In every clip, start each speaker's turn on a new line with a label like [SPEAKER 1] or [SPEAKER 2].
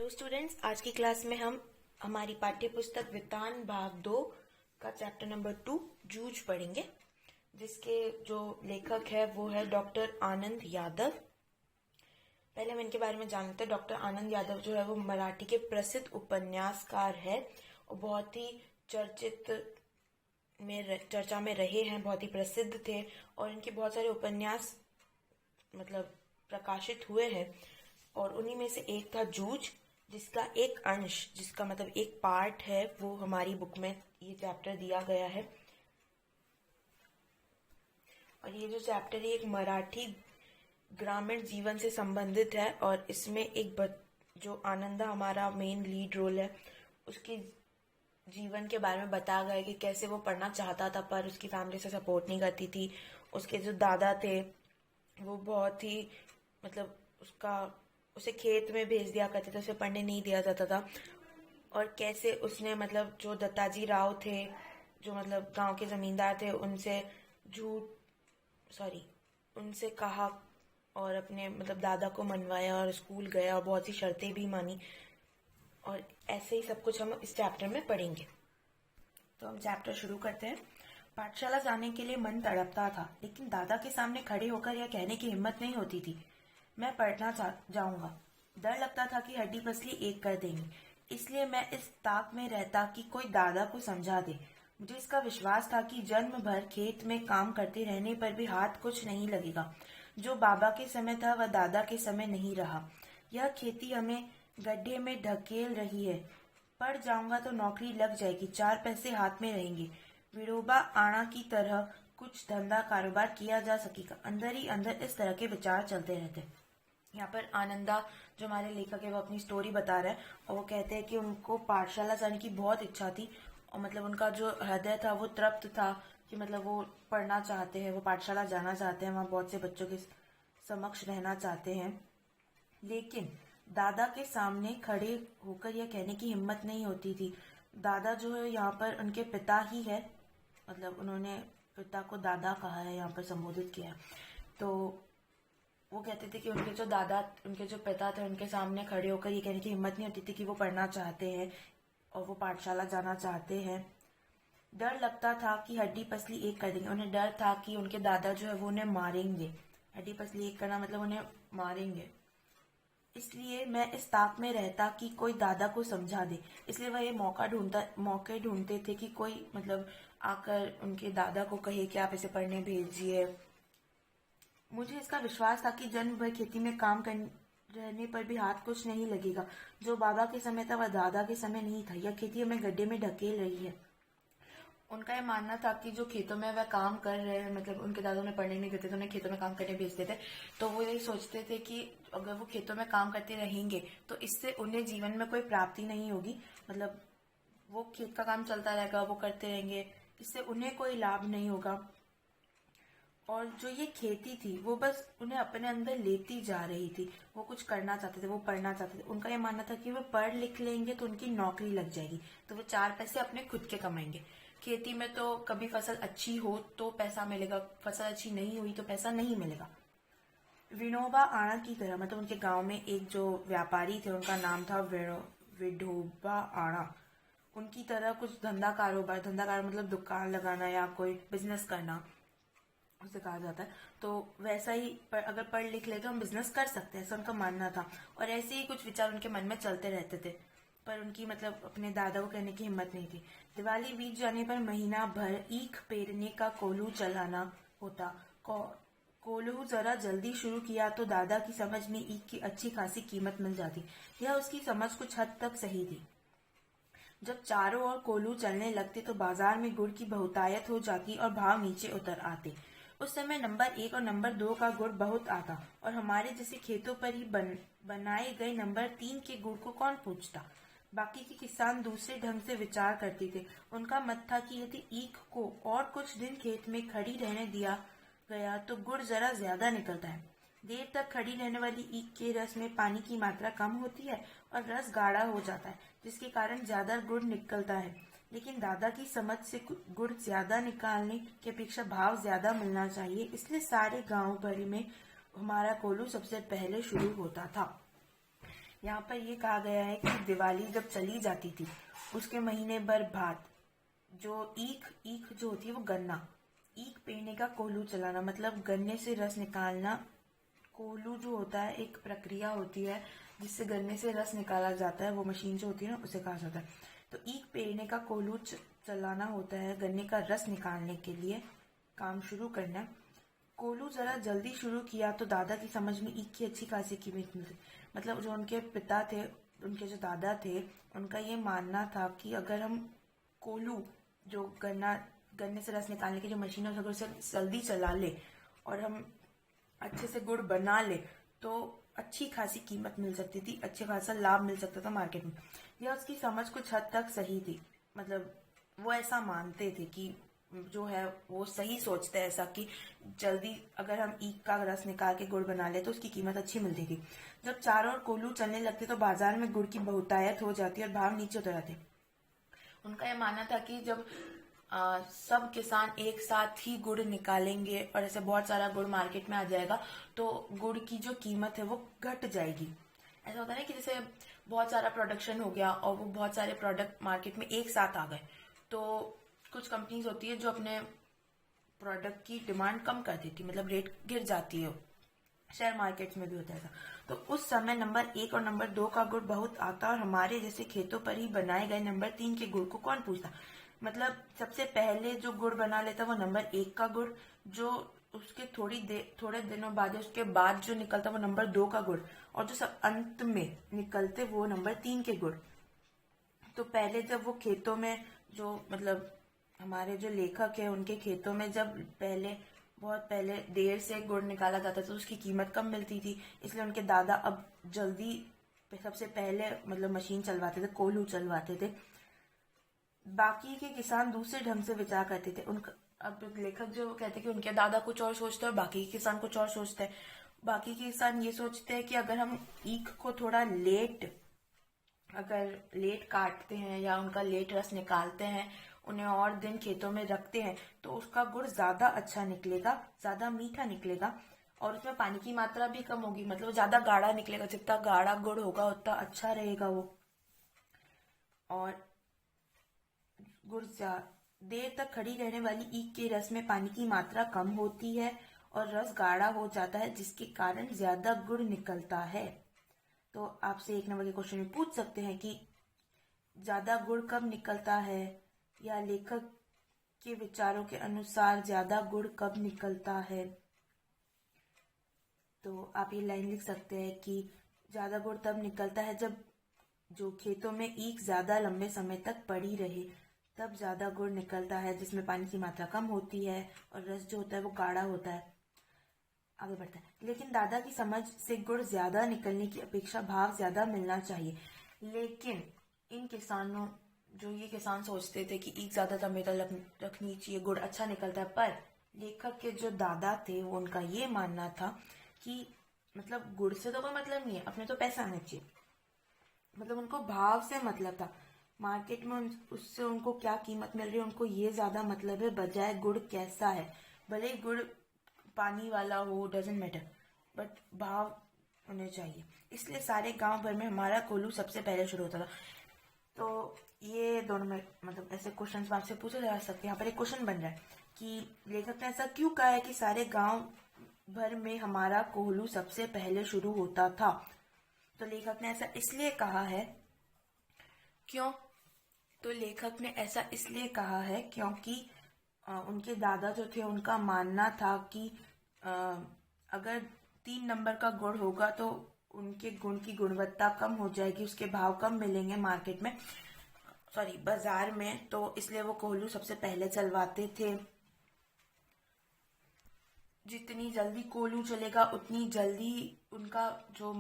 [SPEAKER 1] Hello students, आज की class में हम हमारी पाठ्य पुस्तक वितान भाग 2 का चैप्टर नंबर 2 जूझ पढ़ेंगे, जिसके जो लेखक है वो है डॉक्टर आनंद यादव। पहले हम इनके बारे में जानते हैं। डॉक्टर आनंद यादव जो है वो मराठी के प्रसिद्ध उपन्यासकार है और बहुत ही चर्चा में रहे हैं, बहुत ही प्रसिद्ध थे और इनके बहुत सारे उपन्यास प्रकाशित हुए हैं। और उन्हीं में से एक था जूझ, जिसका एक अंश, जिसका एक पार्ट है, वो हमारी बुक में ये चैप्टर दिया गया है। और ये जो चैप्टर है एक मराठी ग्रामीण जीवन से संबंधित है और इसमें जो आनंदा हमारा मेन लीड रोल है, उसकी जीवन के बारे में बताया गया है कि कैसे वो पढ़ना चाहता था पर उसकी फैमिली से सपोर्ट नहीं करती थी। उसके जो दादा थे वो बहुत ही उसे खेत में भेज दिया करते थे, उसे पढ़ने नहीं दिया जाता था। और कैसे उसने जो दत्ताजी राव थे, जो गांव के जमींदार थे, उनसे कहा और अपने दादा को मनवाया और स्कूल गया और बहुत सी शर्तें भी मानी। और ऐसे ही सब कुछ हम इस चैप्टर में पढ़ेंगे। तो हम चैप्टर शुरू करते हैं। पाठशाला जाने के लिए मन तड़पता था, लेकिन दादा के सामने खड़े होकर यह कहने की हिम्मत नहीं होती थी, मैं पढ़ना जाऊंगा। डर लगता था कि हड्डी पसली एक कर देंगे, इसलिए मैं इस ताक में रहता कि कोई दादा को समझा दे। मुझे इसका विश्वास था कि जन्म भर खेत में काम करते रहने पर भी हाथ कुछ नहीं लगेगा। जो बाबा के समय था वह दादा के समय नहीं रहा। यह खेती हमें गड्ढे में ढकेल रही है। पढ़ जाऊंगा तो नौकरी लग जाएगी, 4 पैसे हाथ में रहेंगे, विनोबा आना की तरह कुछ धंधा कारोबार किया जा सकेगा। अंदर ही अंदर इस तरह के विचार चलते रहते। यहाँ पर आनंदा जो हमारे लेखक है वो अपनी स्टोरी बता रहा है और वो कहते हैं कि उनको पाठशाला जाने की बहुत इच्छा थी और उनका जो हृदय था वो तृप्त था कि वो पढ़ना चाहते हैं, वो पाठशाला जाना चाहते हैं, वहाँ बहुत से बच्चों के समक्ष रहना चाहते हैं। लेकिन दादा के सामने खड़े होकर यह कहने की हिम्मत नहीं होती थी। दादा जो है यहाँ पर उनके पिता ही है, उन्होंने पिता को दादा कहा है, यहाँ पर संबोधित किया है। तो वो कहते थे कि उनके जो पिता थे उनके सामने खड़े होकर ये कहने की हिम्मत नहीं होती थी कि वो पढ़ना चाहते हैं और वो पाठशाला जाना चाहते हैं। डर लगता था कि हड्डी पसली एक कर देंगे। उन्हें डर था कि उनके दादा जो है वो उन्हें मारेंगे। हड्डी पसली एक करना उन्हें मारेंगे। इसलिए मैं इस ताक में रहता कि कोई दादा को समझा दे। इसलिए वह ये मौके ढूंढते थे कि कोई आकर उनके दादा को कहे कि आप इसे पढ़ने भेजिए। मुझे इसका विश्वास था कि जन्म भर खेती में काम रहने पर भी हाथ कुछ नहीं लगेगा। जो बाबा के समय था वह दादा के समय नहीं था। यह खेती हमें गड्ढे में ढकेल रही है। उनका यह मानना था कि जो खेतों में वह काम कर रहे हैं, उनके दादा उन्हें पढ़ने नहीं देते थे, उन्हें खेतों में काम करने भेजते थे। तो वो यही सोचते थे कि अगर वो खेतों में काम करते रहेंगे तो इससे उन्हें जीवन में कोई प्राप्ति नहीं होगी। वो खेत का काम चलता रहेगा, वो करते रहेंगे, इससे उन्हें कोई लाभ नहीं होगा। और जो ये खेती थी वो बस उन्हें अपने अंदर लेती जा रही थी। वो कुछ करना चाहते थे, वो पढ़ना चाहते थे। उनका ये मानना था कि वो पढ़ लिख लेंगे तो उनकी नौकरी लग जाएगी, तो वो 4 पैसे अपने खुद के कमाएंगे। खेती में तो कभी फसल अच्छी हो तो पैसा मिलेगा, फसल अच्छी नहीं हुई तो पैसा नहीं मिलेगा। विनोबा आना की तरह उनके गांव में एक जो व्यापारी थे उनका नाम था विनोबा आना। उनकी तरह कुछ धंधा कारोबार दुकान लगाना या कोई बिजनेस करना उसे कहा जाता है। तो वैसा ही अगर पढ़ लिख ले तो हम बिजनेस कर सकते हैं, ऐसा उनका मानना था। और ऐसे ही कुछ विचार उनके मन में चलते रहते थे, पर उनकी अपने दादा को कहने की हिम्मत नहीं थी। दिवाली बीत जाने पर महीना भर ईख पेरने का कोल्हू चलाना होता। कोल्हू जरा जल्दी शुरू किया तो दादा की समझ में ईख की अच्छी खासी कीमत मिल जाती। यह उसकी समझ कुछ हद तक सही थी। जब चारों ओर कोल्हू चलने लगते तो बाजार में गुड़ की बहुतायत हो जाती और भाव नीचे उतर आते। उस समय नंबर 1 और नंबर 2 का गुड़ बहुत आता और हमारे जैसे खेतों पर ही बनाए गए नंबर 3 के गुड़ को कौन पूछता। बाकी के किसान दूसरे ढंग से विचार करते थे। उनका मत था कि यदि ईख को और कुछ दिन खेत में खड़ी रहने दिया गया तो गुड़ जरा ज्यादा निकलता है। देर तक खड़ी रहने वाली ईख के रस में पानी की मात्रा कम होती है और रस गाढ़ा हो जाता है, जिसके कारण ज्यादा गुड़ निकलता है। लेकिन दादा की समझ से गुड़ ज्यादा निकालने की अपेक्षा भाव ज्यादा मिलना चाहिए, इसलिए सारे गांव भर में हमारा कोल्हू सबसे पहले शुरू होता था। यहाँ पर ये कहा गया है कि दिवाली जब चली जाती थी उसके महीने भर बाद जो ईख ईख जो होती है वो गन्ना, ईख पेरने का कोल्हू चलाना, मतलब गन्ने से रस निकालना। कोल्हू जो होता है एक प्रक्रिया होती है जिससे गन्ने से रस निकाला जाता है, वो मशीन जो होती है ना उसे कहा जाता है। तो ईख पेरने का कोल्हू चलाना होता है गन्ने का रस निकालने के लिए काम शुरू करना। कोल्हू जरा जल्दी शुरू किया तो दादा की समझ में ईख की अच्छी खासी कीमत मिली। मतलब जो उनके पिता थे, उनके जो दादा थे, उनका ये मानना था कि अगर हम कोल्हू जो गन्ने से रस निकालने की जो मशीन है अगर उसे जल्दी चला ले और हम अच्छे से गुड़ बना ले तो अच्छी खासी कीमत मिल सकती थी, अच्छे खासा लाभ मिल सकता था मार्केट में। यह उसकी समझ कुछ हद तक सही थी, मतलब वो ऐसा मानते थे कि जो है वो सही सोचते हैं ऐसा कि जल्दी अगर हम ईख का रस निकाल के गुड़ बना ले तो उसकी कीमत अच्छी मिलती थी। जब चारों ओर कोल्हू चलने लगते तो बाजार में गुड़ की बहुतायत हो जाती और भाव नीचे उतर आते। उनका यह मानना था कि जब सब किसान एक साथ ही गुड़ निकालेंगे और ऐसे बहुत सारा गुड़ मार्केट में आ जाएगा तो गुड़ की जो कीमत है वो घट जाएगी। ऐसा होता है ना कि जैसे बहुत सारा प्रोडक्शन हो गया और वो बहुत सारे प्रोडक्ट मार्केट में एक साथ आ गए तो कुछ कंपनीज होती है जो अपने प्रोडक्ट की डिमांड कम कर देती, मतलब रेट गिर जाती है। शेयर मार्केट्स में भी होता है। तो उस समय नंबर 1 और नंबर 2 का गुड़ बहुत आता और हमारे जैसे खेतों पर ही बनाए गए नंबर 3 के गुड़ को कौन पूछता। मतलब सबसे पहले जो गुड़ बना लेता वो नंबर 1 का गुड़, जो उसके थोड़े दिनों बाद उसके बाद जो निकलता वो नंबर 2 का गुड़, और जो सब अंत में निकलते वो नंबर 3 के गुड़। तो पहले जब वो खेतों में जो मतलब हमारे जो लेखक है उनके खेतों में जब बहुत पहले देर से गुड़ निकाला जाता था तो उसकी कीमत कम मिलती थी, इसलिए उनके दादा अब जल्दी सबसे पहले मतलब मशीन चलवाते थे, कोल्हू चलवाते थे। बाकी के किसान दूसरे ढंग से विचार करते थे। उनका अब लेखक जो कहते हैं कि उनके दादा कुछ और सोचते हैं और बाकी के किसान कुछ और सोचते हैं। बाकी के किसान ये सोचते हैं कि अगर हम ईख को थोड़ा लेट काटते हैं या उनका लेट रस निकालते हैं, उन्हें और दिन खेतों में रखते हैं तो उसका गुड़ ज्यादा अच्छा निकलेगा, ज्यादा मीठा निकलेगा और उसमें पानी की मात्रा भी कम होगी, मतलब ज्यादा गाढ़ा निकलेगा। जितना गाढ़ा गुड़ होगा उतना अच्छा रहेगा वो। और गुड़ देर तक खड़ी रहने वाली ईख के रस में पानी की मात्रा कम होती है और रस गाढ़ा हो जाता है जिसके कारण ज्यादा गुड़ निकलता है। तो आपसे 1 नंबर के क्वेश्चन में पूछ सकते हैं कि ज्यादा गुड़ कब निकलता है, या लेखक के विचारों के अनुसार ज्यादा गुड़ कब निकलता है। तो आप ये लाइन लिख सकते हैं कि ज्यादा गुड़ तब निकलता है जब जो खेतों में ईख ज्यादा लंबे समय तक पड़ी रहे, तब ज्यादा गुड़ निकलता है जिसमें पानी की मात्रा कम होती है और रस जो होता है वो गाढ़ा होता है। आगे बढ़ता है। लेकिन दादा की समझ से गुड़ ज्यादा निकलने की अपेक्षा भाव ज्यादा मिलना चाहिए। लेकिन इन किसानों ये किसान सोचते थे कि ईख ज्यादा लंबे तक रखनी चाहिए, गुड़ अच्छा निकलता है, पर लेखक के जो दादा थे वो उनका ये मानना था कि मतलब गुड़ से तो कोई मतलब नहीं है, अपने तो पैसा आना चाहिए। मतलब उनको भाव से मतलब था, मार्केट में उससे उनको क्या कीमत मिल रही है उनको ये ज्यादा मतलब है, बजाय गुड़ कैसा है। भले ही गुड़ पानी वाला हो, डजेंट मैटर, बट भाव होने चाहिए। इसलिए सारे गांव भर में हमारा कोल्हू सबसे पहले शुरू होता था। तो ये दोनों में मतलब ऐसे क्वेश्चंस आपसे पूछे जा सकते हैं। यहाँ पर एक क्वेश्चन बन रहा है कि लेखक ने ऐसा क्यों कहा है कि सारे गांव भर में हमारा कोल्हू सबसे पहले शुरू होता था। तो लेखक ने ऐसा इसलिए कहा है, क्यों? तो लेखक ने ऐसा इसलिए कहा है क्योंकि उनके दादा जो थे उनका मानना था कि अगर 3 नंबर का गुड़ होगा तो उनके गुण की गुणवत्ता कम हो जाएगी, उसके भाव कम मिलेंगे मार्केट में, बाजार में। तो इसलिए वो कोल्हू सबसे पहले चलवाते थे। जितनी जल्दी कोल्हू चलेगा उतनी जल्दी उनका जो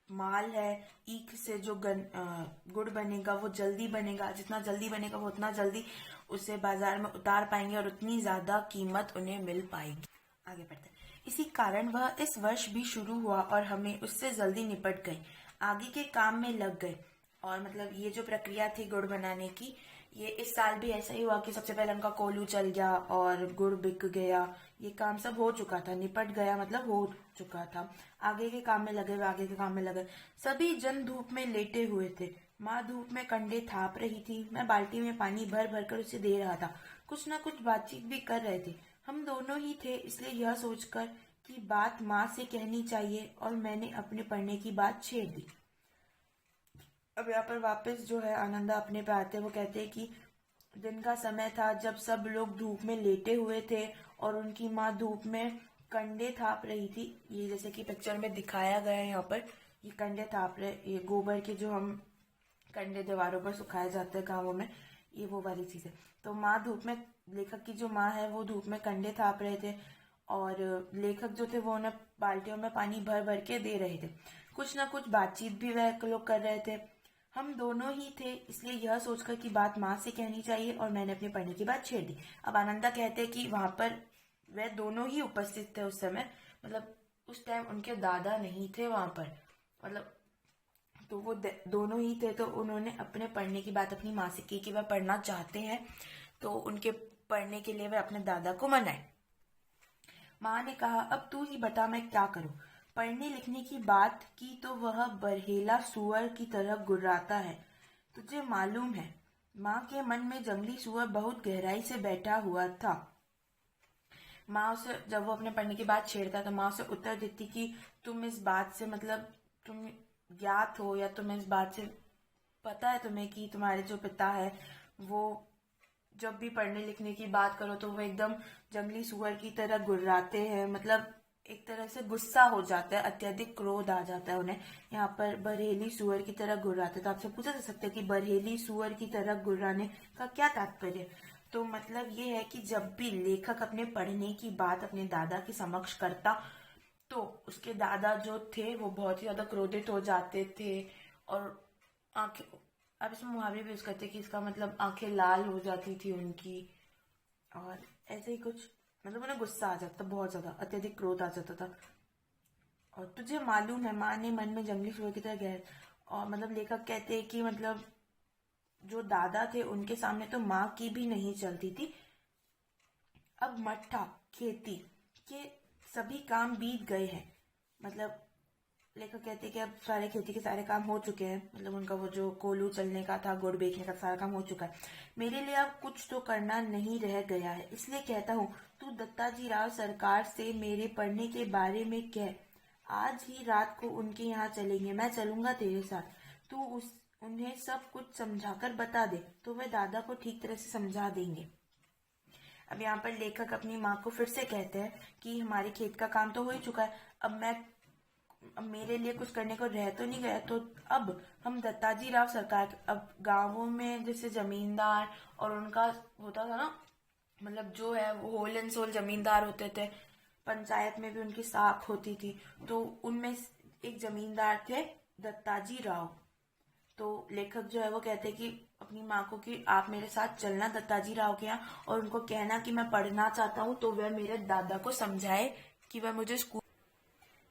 [SPEAKER 1] माल है, ईख से जो गुड़ बनेगा वो जल्दी बनेगा। जितना जल्दी बनेगा वो उतना जल्दी उसे बाजार में उतार पाएंगे और उतनी ज्यादा कीमत उन्हें मिल पाएगी। आगे बढ़ते हैं। इसी कारण वह इस वर्ष भी शुरू हुआ और हमें उससे जल्दी निपट गए, आगे के काम में लग गए। और मतलब ये जो प्रक्रिया थी गुड़ बनाने की, ये इस साल भी ऐसा ही हुआ कि सबसे पहले उनका कोल्हू चल गया और गुड़ बिक गया, ये काम सब हो चुका था, निपट गया मतलब हो चुका था। आगे के काम में लगे, वे आगे के काम में लगे। सभी जन धूप में लेटे हुए थे। माँ धूप में कंडे थाप रही थी। मैं बाल्टी में पानी भर भर कर उसे दे रहा था। कुछ न कुछ बातचीत भी कर रहे थे। हम दोनों ही थे, इसलिए यह सोचकर कि बात माँ से कहनी चाहिए, और मैंने अपने पढ़ने की बात छेड़ दी। अब यहाँ पर वापस जो है आनंदा अपने पे आते हैं। वो कहते हैं कि दिन का समय था जब सब लोग धूप में लेटे हुए थे और उनकी माँ धूप में कंडे थाप रही थी। ये जैसे कि पिक्चर में दिखाया गया है, यहाँ पर ये कंडे थाप रहे, ये गोबर के जो हम कंडे दीवारों पर सुखाए जाते हैं गाँवों में, ये वो वाली चीज है। तो माँ धूप में, लेखक की जो माँ है वो धूप में कंडे थाप रहे थे, और लेखक जो थे वो उन्हें बाल्टियों में पानी भर भर के दे रहे थे। कुछ ना कुछ बातचीत भी वह लोग कर रहे थे। हम दोनों ही थे, इसलिए यह सोचकर कि बात माँ से कहनी चाहिए, और मैंने अपने पढ़ने की बात छेड़ दी। अब आनंदा कहते हैं कि वहां पर वह दोनों ही उपस्थित थे उस समय, मतलब उस टाइम उनके दादा नहीं थे वहां पर, मतलब तो वो दोनों ही थे। तो उन्होंने अपने पढ़ने की बात अपनी माँ से की कि वह पढ़ना चाहते हैं, तो उनके पढ़ने के लिए वह अपने दादा को मनाए। माँ ने कहा, अब तू ही बता मैं क्या करूं। पढ़ने लिखने की बात की तो वह बरहेला सुअर की तरह गुर्राता है। तुझे मालूम है, माँ के मन में जंगली सुअर बहुत गहराई से बैठा हुआ था। माँ उसे, जब वो अपने पढ़ने की बात छेड़ता तो माँ उसे उत्तर देती कि तुम इस बात से, मतलब तुम ज्ञात हो, या तुम इस बात से पता है तुम्हें कि तुम्हारे जो पिता है वो जब भी पढ़ने लिखने की बात करो तो वो एकदम जंगली सुअर की तरह गुर्राते हैं, मतलब एक तरह से गुस्सा हो जाता है, अत्यधिक क्रोध आ जाता है उन्हें। यहाँ पर बरहेली सुअर की तरह गुर्राते, तो आपसे पूछा जा सकता है कि बरहेली सुअर की तरह गुर्राने का क्या तात्पर्य। तो मतलब ये है कि जब भी लेखक अपने पढ़ने की बात अपने दादा के समक्ष करता, तो उसके दादा जो थे वो बहुत ही ज्यादा क्रोधित हो जाते थे, और आंखें, अब इसमें मुहावरे भी यूज करते कि इसका मतलब आंखें लाल हो जाती थी उनकी, और ऐसे ही कुछ, मतलब उन्हें गुस्सा आ जाता, बहुत ज्यादा अत्यधिक क्रोध आ जाता था। और तुझे मालूम है, माँ ने मन में जंगली सुअर की तरह गहर, और मतलब लेखक कहते हैं कि मतलब जो दादा थे उनके सामने तो माँ की भी नहीं चलती थी। अब मट्ठा, खेती के सभी काम बीत गए हैं, मतलब लेखक कहते हैं कि अब सारे खेती के सारे काम हो चुके हैं, मतलब उनका वो जो कोलू चलने का था, गुड़ बेचने का सारा काम हो चुका है। मेरे लिए अब कुछ तो करना नहीं रह गया है, इसलिए कहता हूँ तू दत्ताजी राव सरकार से मेरे पढ़ने के बारे में कह। आज ही रात को उनके यहाँ चलेंगे, मैं चलूंगा तेरे साथ। तू उन्हें सब कुछ समझाकर बता दे, तो वे दादा को ठीक तरह से समझा देंगे। अब यहाँ पर लेखक अपनी माँ को फिर से कहते हैं कि हमारे खेत का काम तो हो ही चुका है, अब मेरे लिए कुछ करने को रह तो नहीं गया, तो अब हम दत्ताजी राव सरकार, अब गांवों में जैसे जमींदार और उनका होता था ना, मतलब जो है वो होल एंड सोल जमींदार होते थे, पंचायत में भी उनकी साख होती थी, तो उनमें एक जमींदार थे दत्ताजी राव। तो लेखक जो है वो कहते हैं कि अपनी माँ को कि आप मेरे साथ चलना दत्ताजी राव के यहाँ, और उनको कहना कि मैं पढ़ना चाहता हूँ, तो वह मेरे दादा को समझाए कि वह मुझे स्कूल।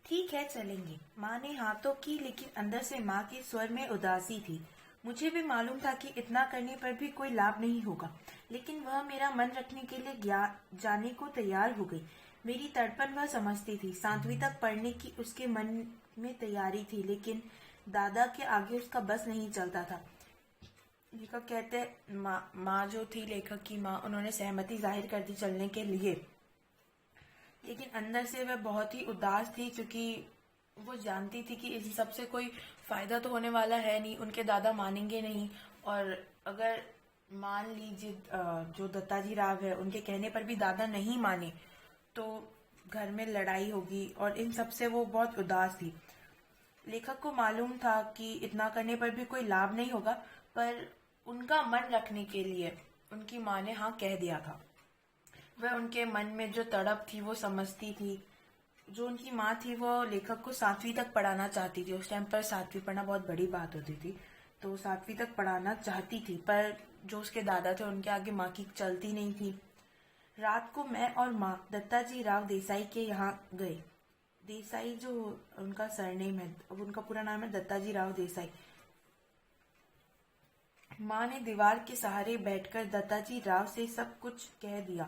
[SPEAKER 1] ठीक है चलेंगे। माँ ने हाँ तो की, लेकिन अंदर से माँ के स्वर में उदासी थी। मुझे भी मालूम था कि इतना करने पर भी कोई लाभ नहीं होगा, लेकिन वह मेरा मन रखने के लिए जाने को तैयार हो गई। मेरी तड़पन वह समझती थी। 7वीं तक पढ़ने की उसके मन में तैयारी थी, लेकिन दादा के आगे उसका बस नहीं चलता था। लेखक कहते हैं माँ जो थी, लेखक की माँ, उन्होंने सहमति जाहिर कर दी चलने के लिए, लेकिन अंदर से वह बहुत ही उदास थी, क्योंकि वो जानती थी कि इन सब से कोई फायदा तो होने वाला है नहीं, उनके दादा मानेंगे नहीं, और अगर मान लीजिए जो दत्ताजी राव है उनके कहने पर भी दादा नहीं माने तो घर में लड़ाई होगी, और इन सब से वो बहुत उदास थी। लेखक को मालूम था कि इतना करने पर भी कोई लाभ नहीं होगा, पर उनका मन रखने के लिए उनकी माँ ने हाँ कह दिया था। वह उनके मन में जो तड़प थी वो समझती थी। जो उनकी माँ थी वो लेखक को 7वीं तक पढ़ाना चाहती थी। उस टाइम पर 7वीं पढ़ना बहुत बड़ी बात होती थी, तो 7वीं तक पढ़ाना चाहती थी, पर जो उसके दादा थे उनके आगे माँ की चलती नहीं थी। रात को मैं और माँ दत्ताजी राव देसाई के यहाँ गए। देसाई जो उनका सरनेम है, अब उनका पूरा नाम है दत्ताजी राव देसाई। माँ ने दीवार के सहारे बैठकर दत्ताजी राव से सब कुछ कह दिया।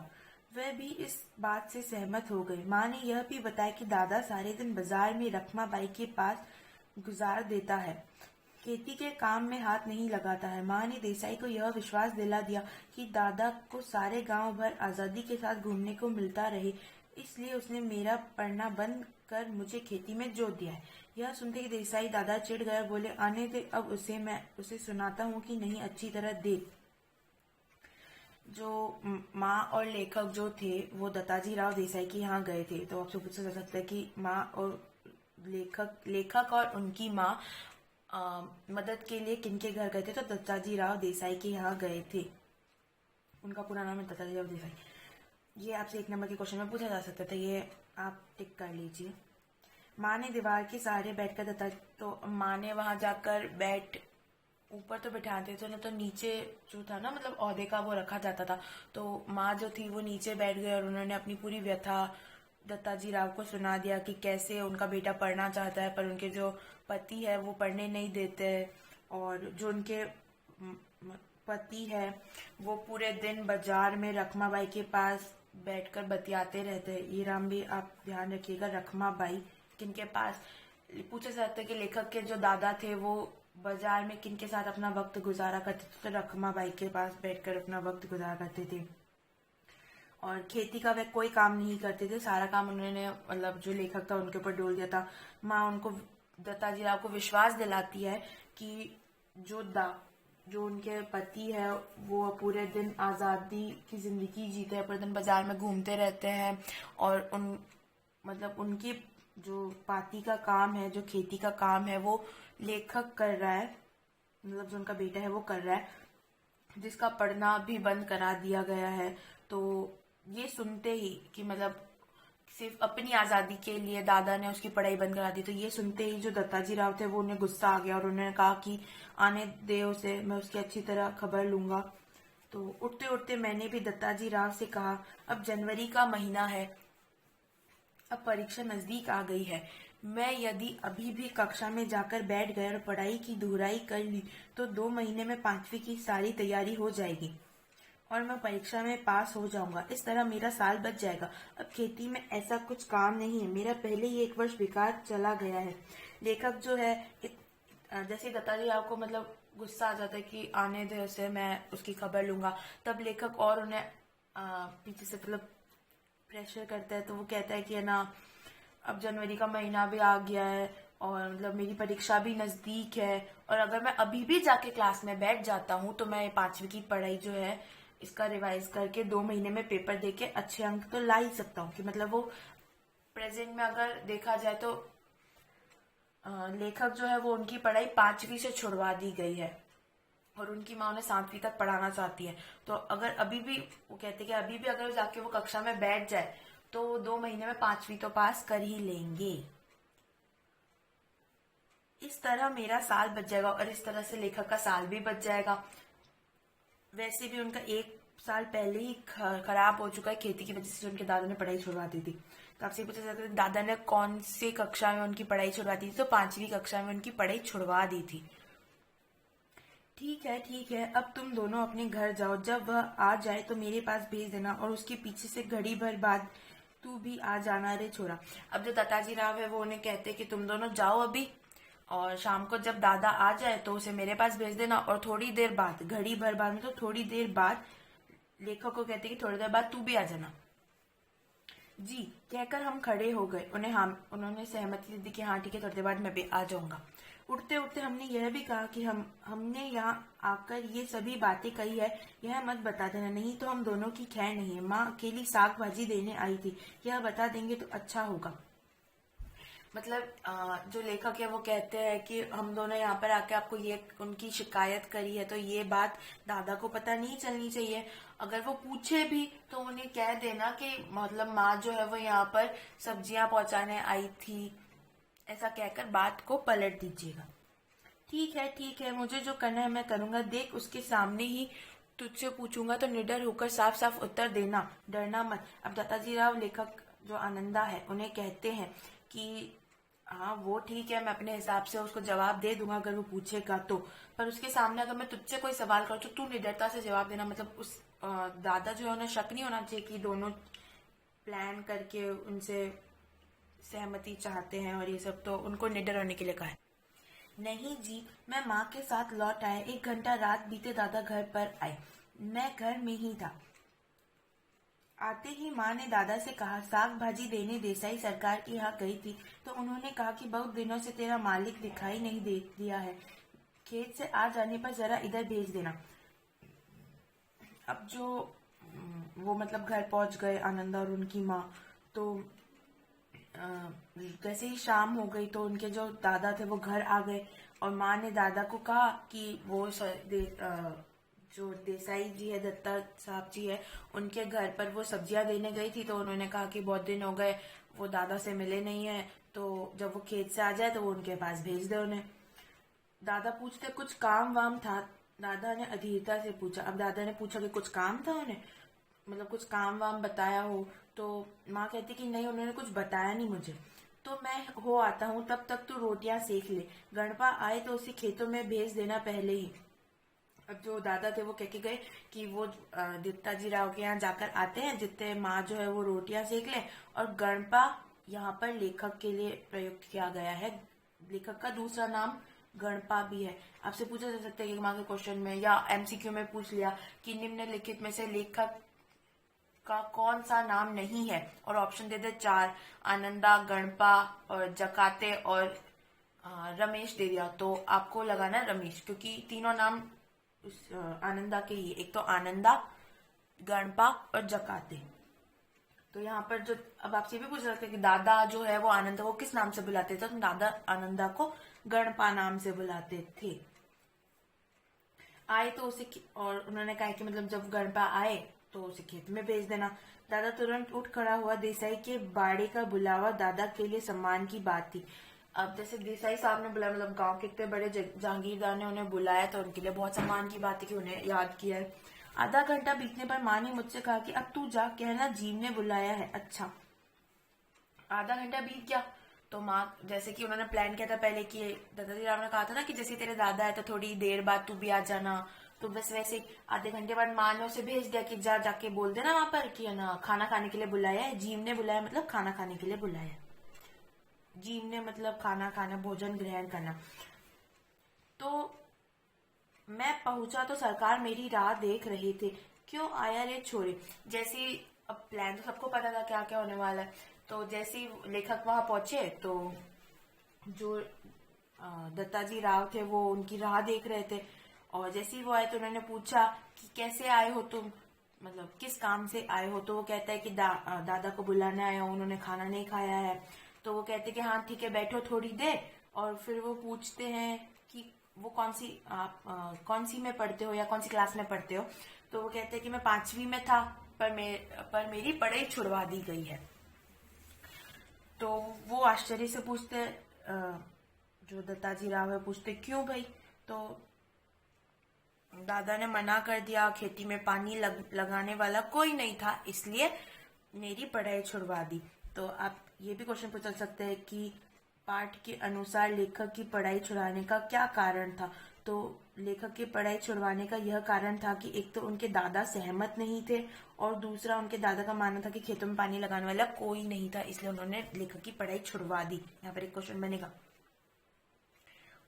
[SPEAKER 1] वह भी इस बात से सहमत हो गई। माँ ने यह भी बताया कि दादा सारे दिन बाजार में रखमाबाई के पास गुजार देता है, खेती के काम में हाथ नहीं लगाता है। माँ ने देसाई को यह विश्वास दिला दिया कि दादा को सारे गांव भर आजादी के साथ घूमने को मिलता रहे, इसलिए उसने मेरा पढ़ना बंद कर मुझे खेती में जोत दिया है। यह सुनते ही देसाई दादा चिढ़ गए, बोले, आने दे अब उसे, मैं उसे सुनाता हूँ कि नहीं अच्छी तरह देख। जो माँ और लेखक जो थे वो दत्ताजी राव देसाई के यहाँ गए थे। तो आपसे पूछा जा सकता है कि माँ और लेखक और उनकी माँ मदद के लिए किनके घर गए थे? तो दत्ताजी राव देसाई के यहाँ गए थे। उनका पूरा नाम है दत्ताजी राव देसाई। ये आपसे 1 नंबर के क्वेश्चन में पूछा जा सकता था, ये आप टिक कर लीजिए। माँ ने दीवार के सहारे बैठकर तो माँ ने वहां जाकर ऊपर तो बिठाते थे ना, तो नीचे जो था ना, मतलब ओहदे का वो रखा जाता था। तो माँ जो थी वो नीचे बैठ गई और उन्होंने अपनी पूरी व्यथा दत्ताजी राव को सुना दिया कि कैसे उनका बेटा पढ़ना चाहता है पर उनके जो पति है वो पढ़ने नहीं देते, और जो उनके पति है वो पूरे दिन बाजार में रखमाबाई के पास बैठकर बतियाते रहते हैं। ये नाम भी आप ध्यान रखिएगा, रखमाबाई किनके पास। पूछा जाता है कि लेखक के जो दादा थे वो बाजार में किनके साथ अपना वक्त गुजारा करते थे? तो रखमाबाई के पास बैठकर अपना वक्त गुजारा करते थे। और खेती का वे कोई काम नहीं करते थे, सारा काम उन्होंने, मतलब जो लेखक था उनके ऊपर डोल दिया था। माँ उनको, दत्ताजी राव को विश्वास दिलाती है कि जो उनके पति है वो पूरे दिन आज़ादी की जिंदगी जीते हैं, पूरे दिन बाजार में घूमते रहते हैं, और उनकी जो पाती का काम है, जो खेती का काम है वो लेखक कर रहा है, मतलब जो उनका बेटा है वो कर रहा है, जिसका पढ़ना भी बंद करा दिया गया है। तो ये सुनते ही कि मतलब सिर्फ अपनी आजादी के लिए दादा ने उसकी पढ़ाई बंद करा दी, तो ये सुनते ही जो दत्ताजी राव थे वो उन्हें गुस्सा आ गया और उन्होंने कहा कि आने दे उसे, मैं उसकी अच्छी तरह खबर लूंगा। तो उठते उठते मैंने भी दत्ताजी राव से कहा, अब जनवरी का महीना है, अब परीक्षा नजदीक आ गई है, मैं यदि अभी भी कक्षा में जाकर बैठ गया और पढ़ाई की दुहराई कर ली तो 2 महीने में 5वीं की सारी तैयारी हो जाएगी और मैं परीक्षा में पास हो जाऊंगा। इस तरह मेरा साल बच जाएगा। अब खेती में ऐसा कुछ काम नहीं है, मेरा पहले ही 1 वर्ष बेकार चला गया है। लेखक जो है, जैसे दत्ताजी राव को मतलब गुस्सा आ जाता है कि आने दे उसे, मैं उसकी खबर लूंगा, तब लेखक और उन्हें पीछे से मतलब प्रेशर करता है। तो वो कहता है कि है ना, अब जनवरी का महीना भी आ गया है और मतलब मेरी परीक्षा भी नजदीक है, और अगर मैं अभी भी जाके क्लास में बैठ जाता हूँ तो मैं 5वीं की पढ़ाई जो है इसका रिवाइज करके 2 महीने में पेपर देके अच्छे अंक तो ला ही सकता हूँ। कि मतलब वो प्रेजेंट में अगर देखा जाए तो लेखक जो है वो उनकी पढ़ाई 5वीं से छुड़वा दी गई है और उनकी माँ उन्हें 7वीं तक पढ़ाना चाहती है। तो अगर अभी भी, वो कहते हैं कि अभी भी अगर जाके वो कक्षा में बैठ जाए तो 2 महीने में 5वीं तो पास कर ही लेंगे। इस तरह मेरा साल बच जाएगा और इस तरह से लेखक का साल भी बच जाएगा। वैसे भी उनका 1 साल पहले ही खराब हो चुका है खेती की वजह से, उनके दादा ने पढ़ाई छुड़वा दी थी। तो आपसे पूछा जाता है दादा ने कौन सी कक्षा में उनकी पढ़ाई छुड़वा दी थी? तो 5वीं कक्षा में उनकी पढ़ाई छुड़वा दी थी। ठीक है, अब तुम दोनों अपने घर जाओ, जब वह आ जाए तो मेरे पास भेज देना और उसके पीछे से घड़ी भर बाद तू भी आ जाना रे छोरा। अब जो दत्ताजी राव है वो उन्हें कहते हैं कि तुम दोनों जाओ अभी, और शाम को जब दादा आ जाए तो उसे मेरे पास भेज देना, और थोड़ी देर बाद, घड़ी भर बाद में तो थोड़ी देर बाद, लेखक को कहते हैं कि थोड़ी देर बाद तू भी आ जाना। जी कहकर हम खड़े हो गए। उन्होंने सहमति दी कि हाँ ठीक है, थोड़ी देर बाद मैं भी आ जाऊंगा। उठते उठते हमने यह भी कहा कि हमने यहाँ आकर ये सभी बातें कही है, यह मत बता देना, नहीं तो हम दोनों की खैर नहीं है। माँ अकेली साग भाजी देने आई थी, यह बता देंगे तो अच्छा होगा। मतलब जो लेखक है वो कहते हैं कि हम दोनों यहाँ पर आके आपको ये उनकी शिकायत करी है, तो ये बात दादा को पता नहीं चलनी चाहिए। अगर वो पूछे भी तो उन्हें कह देना कि मतलब माँ जो है वो यहाँ पर सब्जियां पहुंचाने आई थी, ऐसा कहकर बात को पलट दीजिएगा। ठीक है, मुझे जो करना है मैं करूंगा। देख, उसके सामने ही तुझसे पूछूंगा तो निडर होकर साफ साफ उत्तर देना, डरना मत। अब दत्ताजी राव, लेखक जो आनंदा है, उन्हें कहते हैं कि हाँ वो ठीक है, मैं अपने हिसाब से उसको जवाब दे दूंगा अगर वो पूछेगा तो। पर उसके सामने अगर मैं तुझसे कोई सवाल करूँ तो तू निडरता से जवाब देना, मतलब उस दादा जो है उन्हें शक नहीं होना चाहिए कि दोनों प्लान करके उनसे सहमति चाहते हैं और ये सब, तो उनको निडर होने के लिए कहा है। नहीं जी, मैं माँ के साथ लौट आया, 1 घंटा रात बीते दादा घर पर आए, मैं घर में ही था। आते ही माँ ने दादा से कहा, साग भाजी देने देसाई सरकार के यहाँ गई थी तो उन्होंने कहा कि बहुत दिनों से तेरा मालिक दिखाई नहीं दे दिया है, खेत से आ जाने पर जरा इधर भेज देना। अब जो वो मतलब घर पहुंच गए आनंदा और उनकी माँ, तो जैसे ही शाम हो गई तो उनके जो दादा थे वो घर आ गए और माँ ने दादा को कहा कि वो जो देसाई जी है, दत्ता साहब जी है, उनके घर पर वो सब्जियां देने गई थी, तो उन्होंने कहा कि बहुत दिन हो गए वो दादा से मिले नहीं है, तो जब वो खेत से आ जाए तो वो उनके पास भेज दे उन्हें। दादा पूछते कुछ काम वाम था, दादा ने अधीरता से पूछा। अब दादा ने पूछा कि कुछ काम था उन्हें, मतलब कुछ काम वाम बताया हो, तो माँ कहती कि नहीं उन्होंने कुछ बताया नहीं मुझे, तो मैं हो आता हूँ, तब तक तू रोटियां सेक ले, गणपा आए तो उसे खेतों में भेज देना पहले ही। अब जो दादा थे वो कह के गए कि वो दत्ता जी राव के यहाँ जाकर आते हैं, जितने माँ जो है वो रोटियां सेक ले। और गणपा यहाँ पर लेखक के लिए प्रयुक्त किया गया है, लेखक का दूसरा नाम गणपा भी है। आपसे पूछा जा सकता है कि माँ के क्वेश्चन में या एमसीक्यू में पूछ लिया कि निम्नलिखित में से लेखक का कौन सा नाम नहीं है, और ऑप्शन दे दे 4, आनंदा, गणपा और जकाते और रमेश दे दिया, तो आपको लगाना रमेश, क्योंकि तीनों नाम उस आनंदा के ही, एक तो आनंदा, गणपा और जकाते। तो यहाँ पर जो अब आपसे भी पूछ सकते हैं कि दादा जो है वो आनंदा को किस नाम से बुलाते थे, तो दादा आनंदा को गणपा नाम से बुलाते थे। आए तो उसे, और उन्होंने कहा कि मतलब जब गणपा आए तो उसे खेत में भेज देना। दादा तुरंत उठ खड़ा हुआ, देसाई के बाड़े का बुलावा दादा के लिए सम्मान की बात थी। अब जैसे देसाई साहब ने बुलाया, मतलब गांव के इतने बड़े जहांगीरदार ने उन्हें बुलाया, तो उनके लिए बहुत सम्मान की बात थी कि उन्हें याद किया है। आधा घंटा बीतने पर माँ ने मुझसे कहा कि अब तू जा, कहना जीव ने बुलाया है। अच्छा, आधा घंटा बीत गया तो माँ, जैसे कि उन्होंने प्लान किया था पहले कि दादाजी राव ने कहा था ना कि जैसे तेरे दादा है तो थोड़ी देर बाद तू भी आ जाना, तो बस वैसे आधे घंटे बाद माँ ने उसे भेज दिया कि जा जाके बोल देना वहां पर कि है ना खाना खाने के लिए बुलाया है, जीव ने बुलाया, मतलब खाना खाने के लिए बुलाया है। जीव ने मतलब खाना खाना, भोजन ग्रहण करना। तो मैं पहुंचा तो सरकार मेरी राह देख रहे थे, क्यों आया रे छोरे। जैसे ही, अब प्लान तो सबको पता था क्या क्या होने वाला है, तो जैसे ही लेखक वहां पहुंचे तो जो दत्ताजी राव थे वो उनकी राह देख रहे थे, और जैसे ही वो आए तो उन्होंने पूछा कि कैसे आए हो तुम, मतलब किस काम से आए हो, तो वो कहता है कि दादा को बुलाने आया हूँ, उन्होंने खाना नहीं खाया है। तो वो कहते कि हाँ ठीक है बैठो थोड़ी देर, और फिर वो पूछते हैं कि वो कौन सी, आप कौन सी में पढ़ते हो या कौन सी क्लास में पढ़ते हो, तो वो कहते हैं कि मैं 5वीं में था, पर मेरी पढ़ाई छुड़वा दी गई है। तो वो आश्चर्य से पूछते, जो दत्ताजी राव है पूछते क्यों भाई, तो दादा ने मना कर दिया, खेती में पानी लगाने वाला कोई नहीं था, इसलिए मेरी पढ़ाई छुड़वा दी। तो आप ये भी क्वेश्चन पूछ सकते हैं कि पाठ के अनुसार लेखक की पढ़ाई छुड़ाने का क्या कारण था, तो लेखक की पढ़ाई छुड़वाने का यह कारण था कि एक तो उनके दादा सहमत नहीं थे, और दूसरा उनके दादा का मानना था कि खेतों में पानी लगाने वाला कोई नहीं था, इसलिए उन्होंने लेखक की पढ़ाई छुड़वा दी। यहाँ पर एक क्वेश्चन बनेगा।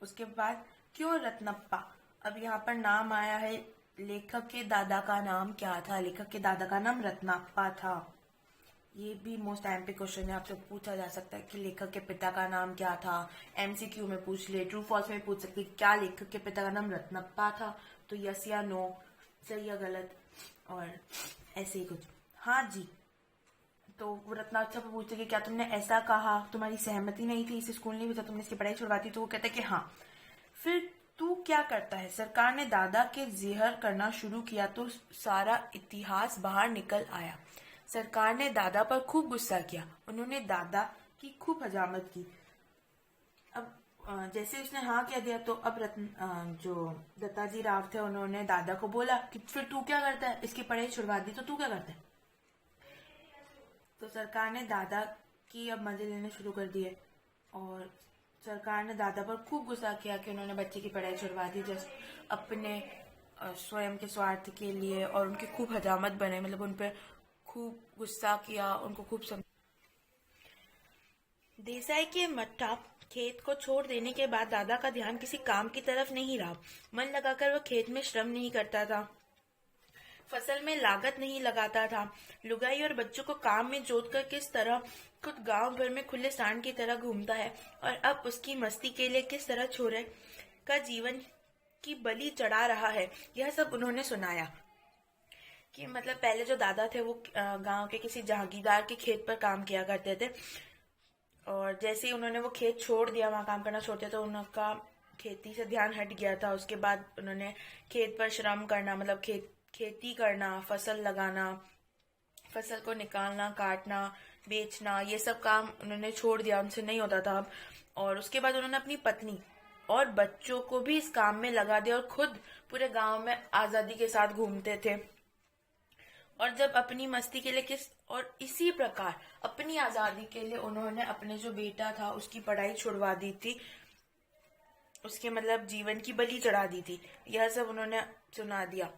[SPEAKER 1] उसके बाद क्यों रत्नप्पा, अब यहाँ पर नाम आया है, लेखक के दादा का नाम क्या था, लेखक के दादा का नाम रत्नप्पा था। ये भी मोस्ट एमपी क्वेश्चन है, आपसे पूछा जा सकता है कि लेखक के पिता का नाम क्या था, एमसीक्यू में पूछ ले, ट्रू फॉल्स में पूछ सकते क्या लेखक के पिता का नाम रत्नप्पा था, तो यस या नो, सही या गलत, और ऐसे ही कुछ। हाँ जी, तो वो रत्नाक्षा को पूछते कि क्या तुमने ऐसा कहा, तुम्हारी सहमति नहीं थी, इसे स्कूल नहीं भेजा, तुमने इसकी पढ़ाई छुड़वाती, तो वो कहता है कि हाँ। फिर तू क्या करता है, सरकार ने दादा के जिहर करना शुरू किया तो सारा इतिहास बाहर निकल आया। सरकार ने दादा पर खूब गुस्सा किया, उन्होंने दादा की खूब हजामत की। अब जैसे उसने हाँ कह दिया तो अब जो दत्ताजी राव थे उन्होंने दादा को बोला कि फिर तू क्या करता है, इसकी पढ़ाई छुड़वा दी तो तू क्या करता है। तो सरकार ने दादा की अब मजे लेने शुरू कर दिए। और सरकार ने दादा पर खूब गुस्सा किया कि उन्होंने बच्चे की पढ़ाई छुड़वा दी जस्ट अपने स्वयं के स्वार्थ के लिए, और उनकी खूब हजामत बनाई, मतलब उन पर खूब गुस्सा किया, उनको खूब देसाई के मट्टा खेत को छोड़ देने के बाद दादा का ध्यान किसी काम की तरफ नहीं रहा। मन लगाकर वह खेत में श्रम नहीं करता था, फसल में लागत नहीं लगाता था, लुगाई और बच्चों को काम में जोतकर किस तरह खुद गांव भर में खुले सांड की तरह घूमता है, और अब उसकी मस्ती के लिए किस तरह छोरे का जीवन की बलि चढ़ा रहा है, यह सब उन्होंने सुनाया। कि मतलब पहले जो दादा थे वो गांव के किसी जहागीरदार के खेत पर काम किया करते थे, और जैसे ही उन्होंने वो खेत छोड़ दिया, वहां काम करना छोड़ दिया, तो उनका खेती से ध्यान हट गया था। उसके बाद उन्होंने खेत पर श्रम करना, मतलब खेती करना, फसल लगाना, फसल को निकालना, काटना, बेचना, ये सब काम उन्होंने छोड़ दिया, उनसे नहीं होता था अब। और उसके बाद उन्होंने अपनी पत्नी और बच्चों को भी इस काम में लगा दिया और खुद पूरे गांव में आजादी के साथ घूमते थे। और जब अपनी मस्ती के लिए और इसी प्रकार अपनी आजादी के लिए उन्होंने अपने जो बेटा था उसकी पढ़ाई छुड़वा दी थी, उसके मतलब जीवन की बलि चढ़ा दी थी, यह सब उन्होंने सुना दिया।